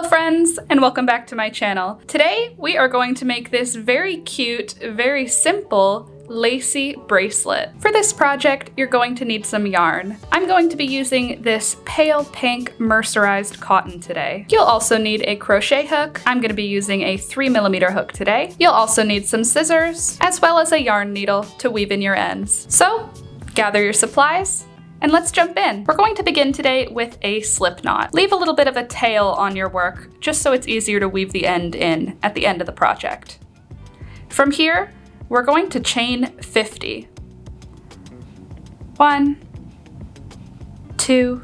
Hello friends, and welcome back to my channel. Today we are going to make this very cute, very simple lacy bracelet. For this project, you're going to need some yarn. I'm going to be using this pale pink mercerized cotton today. You'll also need a crochet hook. I'm going to be using a 3mm hook today. You'll also need some scissors, as well as a yarn needle to weave in your ends. So, gather your supplies, and let's jump in. We're going to begin today with a slip knot. Leave a little bit of a tail on your work, just so it's easier to weave the end in at the end of the project. From here, we're going to chain 50. 1, 2,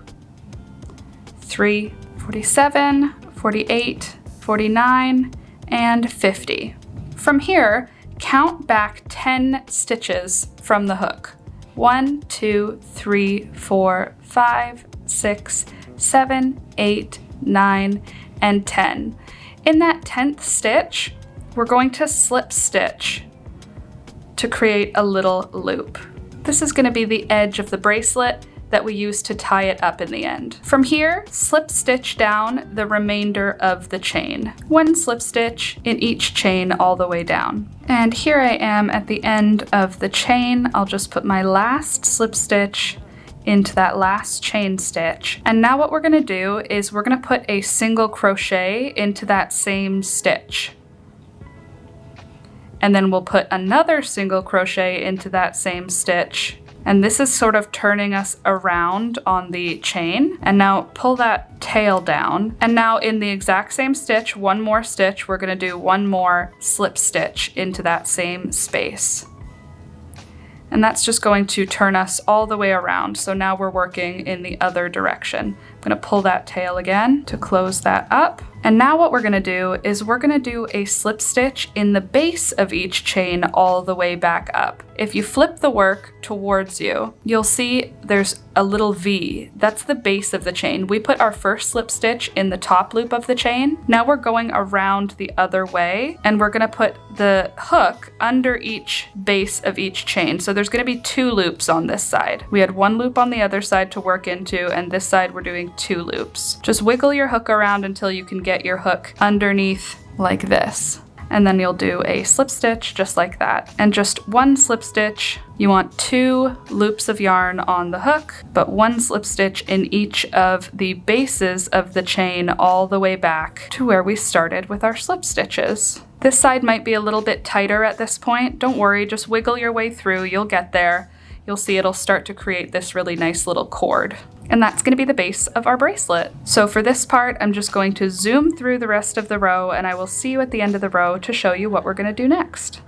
3, 47, 48, 49, and 50. From here, count back 10 stitches from the hook. 1, 2, 3, 4, 5, 6, 7, 8, 9, and 10. In that 10th stitch, we're going to slip stitch to create a little loop. This is going to be the edge of the bracelet that we use to tie it up in the end. From here, slip stitch down the remainder of the chain. 1 slip stitch in each chain all the way down. And here I am at the end of the chain. I'll just put my last slip stitch into that last chain stitch. And now what we're gonna do is we're gonna put a single crochet into that same stitch. And then we'll put another single crochet into that same stitch. And this is sort of turning us around on the chain. And now pull that tail down. And now in the exact same stitch, one more stitch, we're gonna do one more slip stitch into that same space. And that's just going to turn us all the way around. So now we're working in the other direction. I'm gonna pull that tail again to close that up. And now what we're gonna do is we're gonna do a slip stitch in the base of each chain all the way back up. If you flip the work towards you, you'll see there's a little V. That's the base of the chain. We put our first slip stitch in the top loop of the chain. Now we're going around the other way, and we're gonna put the hook under each base of each chain. So there's gonna be 2 loops on this side. We had 1 loop on the other side to work into, and this side we're doing 2 loops. Just wiggle your hook around until you can get your hook underneath like this. And then you'll do a slip stitch just like that. And just 1 slip stitch. You want 2 loops of yarn on the hook, but 1 slip stitch in each of the bases of the chain all the way back to where we started with our slip stitches. This side might be a little bit tighter at this point. Don't worry, just wiggle your way through, you'll get there. You'll see it'll start to create this really nice little cord. And that's going to be the base of our bracelet. So for this part, I'm just going to zoom through the rest of the row, and I will see you at the end of the row to show you what we're going to do next.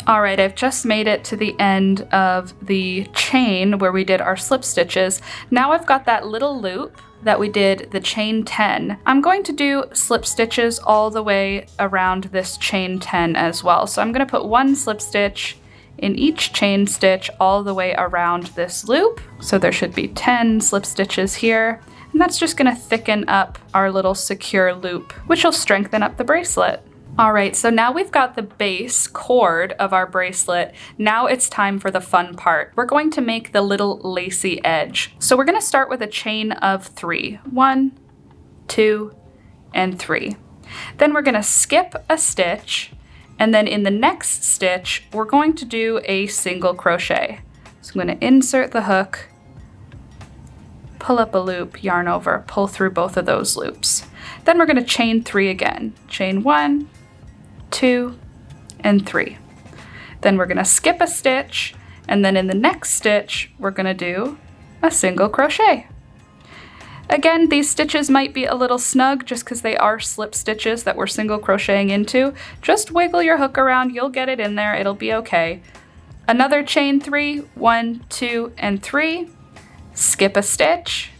All right, I've just made it to the end of the chain where we did our slip stitches. Now I've got that little loop that we did the chain 10. I'm going to do slip stitches all the way around this chain 10 as well. So I'm going to put 1 slip stitch in each chain stitch all the way around this loop. So there should be 10 slip stitches here. And that's just gonna thicken up our little secure loop, which will strengthen up the bracelet. All right, so now we've got the base cord of our bracelet. Now it's time for the fun part. We're going to make the little lacy edge. So we're gonna start with a chain of 3. 1, 2, and 3. Then we're gonna skip a stitch, and then in the next stitch, we're going to do a single crochet. So I'm going to insert the hook, pull up a loop, yarn over, pull through both of those loops. Then we're going to chain 3 again. Chain 1, 2, and 3. Then we're going to skip a stitch, and then in the next stitch, we're going to do a single crochet. Again, these stitches might be a little snug just because they are slip stitches that we're single crocheting into. Just wiggle your hook around, you'll get it in there, it'll be okay. Another chain 3, 1, 2, and 3. Skip a stitch,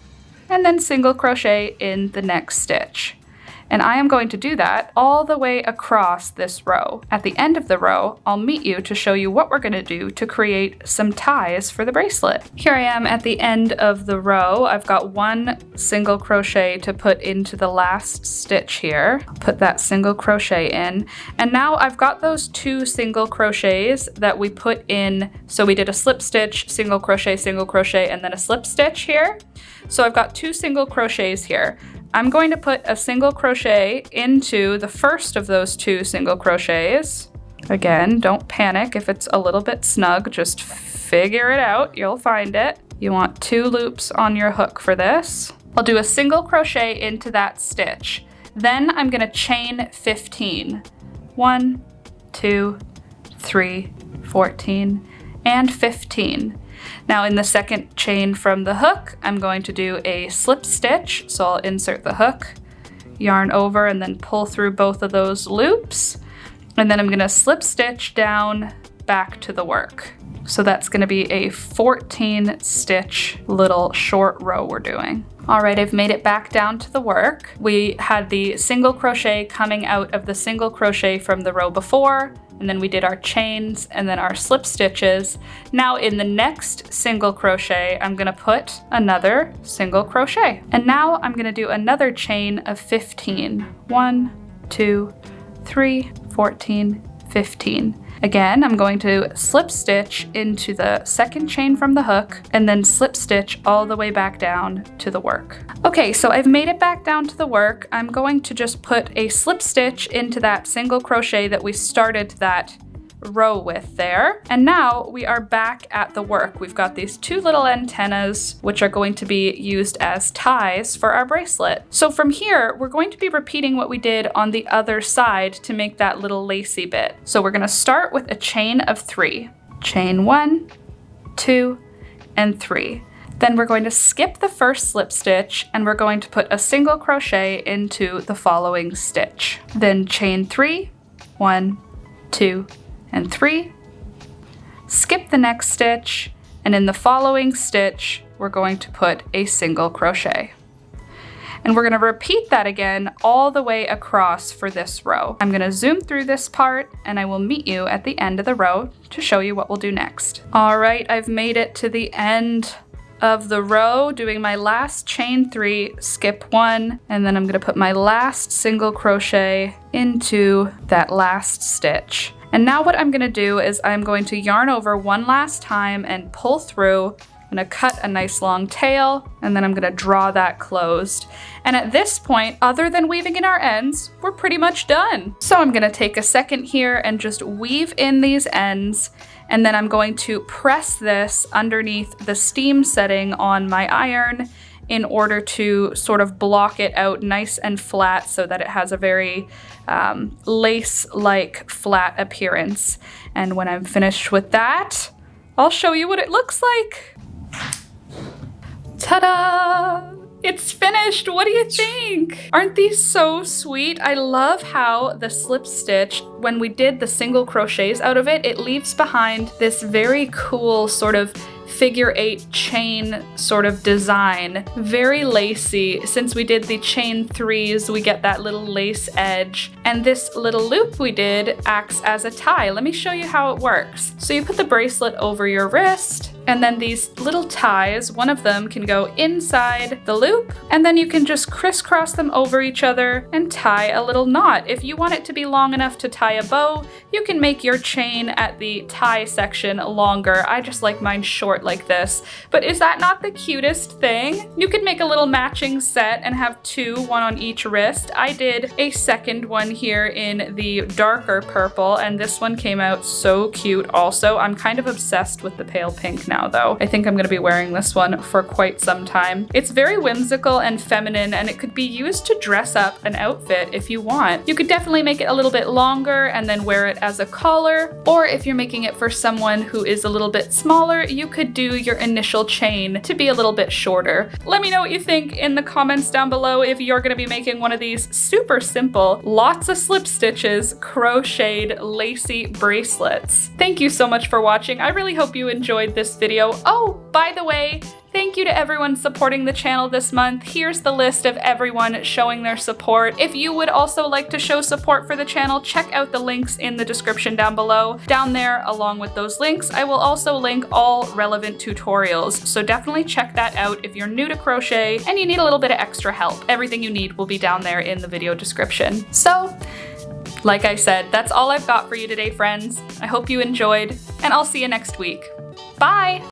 and then single crochet in the next stitch. And I am going to do that all the way across this row. At the end of the row, I'll meet you to show you what we're going to do to create some ties for the bracelet. Here I am at the end of the row. I've got 1 single crochet to put into the last stitch here. I'll put that single crochet in. And now I've got those 2 single crochets that we put in. So we did a slip stitch, single crochet, and then a slip stitch here. So I've got 2 single crochets here. I'm going to put a single crochet into the first of those 2 single crochets. Again, don't panic if it's a little bit snug, just figure it out, you'll find it. You want 2 loops on your hook for this. I'll do a single crochet into that stitch. Then I'm gonna chain 15. 1, 2, 3, 14, and 15. Now in the second chain from the hook, I'm going to do a slip stitch. So I'll insert the hook, yarn over, and then pull through both of those loops. And then I'm gonna slip stitch down back to the work. So that's gonna be a 14 stitch little short row we're doing. All right, I've made it back down to the work. We had the single crochet coming out of the single crochet from the row before, and then we did our chains and then our slip stitches. Now in the next single crochet, I'm gonna put another single crochet. And now I'm gonna do another chain of 15. 1, 2, 3, 14, 15. Again, I'm going to slip stitch into the second chain from the hook and then slip stitch all the way back down to the work. Okay, so I've made it back down to the work. I'm going to just put a slip stitch into that single crochet that we started that row with there. And now we are back at the work. We've got these 2 little antennas, which are going to be used as ties for our bracelet. So from here, we're going to be repeating what we did on the other side to make that little lacy bit. So we're gonna start with a chain of 3. Chain 1, 2, and 3. Then we're going to skip the first slip stitch and we're going to put a single crochet into the following stitch. Then chain 3, 1, 2, and 3, skip the next stitch, and in the following stitch, we're going to put a single crochet. And we're gonna repeat that again all the way across for this row. I'm gonna zoom through this part, and I will meet you at the end of the row to show you what we'll do next. All right, I've made it to the end of the row, doing my last chain 3, skip 1, and then I'm gonna put my last single crochet into that last stitch. And now what I'm gonna do is I'm going to yarn over one last time and pull through. I'm gonna cut a nice long tail, and then I'm gonna draw that closed. And at this point, other than weaving in our ends, we're pretty much done. So I'm gonna take a second here and just weave in these ends, and then I'm going to press this underneath the steam setting on my iron in order to sort of block it out nice and flat so that it has a very lace-like flat appearance. And when I'm finished with that, I'll show you what it looks like. Ta-da! It's finished! What do you think? Aren't these so sweet? I love how the slip stitch, when we did the single crochets out of it, it leaves behind this very cool sort of figure 8 chain sort of design. Very lacy. Since we did the chain 3s, we get that little lace edge. And this little loop we did acts as a tie. Let me show you how it works. So you put the bracelet over your wrist, and then these little ties, one of them can go inside the loop, and then you can just crisscross them over each other and tie a little knot. If you want it to be long enough to tie a bow, you can make your chain at the tie section longer. I just like mine short like this. But is that not the cutest thing? You could make a little matching set and have 2, one on each wrist. I did a second one here in the darker purple, and this one came out so cute also. I'm kind of obsessed with the pale pink now though. I think I'm gonna be wearing this one for quite some time. It's very whimsical and feminine, and it could be used to dress up an outfit if you want. You could definitely make it a little bit longer and then wear it as a collar, or if you're making it for someone who is a little bit smaller, you could do your initial chain to be a little bit shorter. Let me know what you think in the comments down below if you're gonna be making one of these super simple, lots of slip stitches, crocheted lacy bracelets. Thank you so much for watching. I really hope you enjoyed this video. Oh, by the way, thank you to everyone supporting the channel this month. Here's the list of everyone showing their support. If you would also like to show support for the channel, check out the links in the description down below. Down there, along with those links, I will also link all relevant tutorials. So definitely check that out if you're new to crochet and you need a little bit of extra help. Everything you need will be down there in the video description. So, like I said, that's all I've got for you today, friends. I hope you enjoyed, and I'll see you next week. Bye!